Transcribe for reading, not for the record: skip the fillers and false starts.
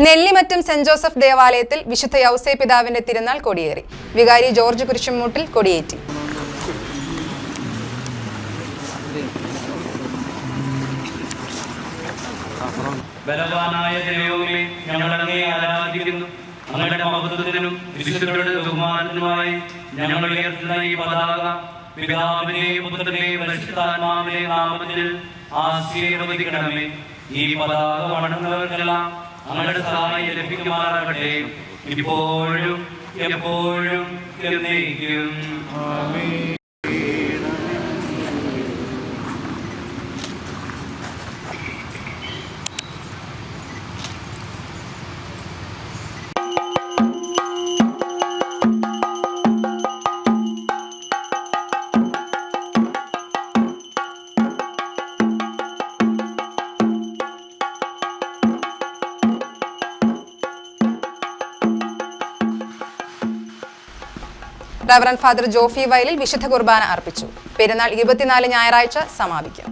Nellimattam saint Joseph ദേവാലയത്തിൽ വിശുദ്ധ യൗസേ പിതാവിന്റെ തിരുനാൾ കൊടിയേറി. വികാരി ജോർജ് കുരിശുമൂട്ടിൽ കൊടിയേറ്റി. ബലവാനായ ദൈവമേ, ഞങ്ങൾ അങ്ങയെ ആരാധിക്കുന്നു. അങ്ങയുടെ മഹത്വത്തിനും വിശുദ്ധരുടെ ബഹുമാനത്തിനുമായി ഞങ്ങൾ ഉയർത്തുന്ന ഈ പതാക പിതാവിന്റെയും പുത്രന്റെയും പരിശുദ്ധാത്മാവിന്റെയും നാമത്തിൽ ആശീർവദിക്കണമേ. ഈ പതാക വണങ്ങുന്നവർക്കെല്ലാം അങ്ങയുടെ സഹായം ലഭിക്കുമാറാകട്ടെ, ഇപ്പോഴും എപ്പോഴും എന്നേക്കും. ആമേൻ. റവറന്റ് ഫാദർ ജോഫി വയലിൽ വിശുദ്ധ കുർബാന അർപ്പിച്ചു. പെരുന്നാൾ 24 ഞായറാഴ്ച സമാപിക്കും.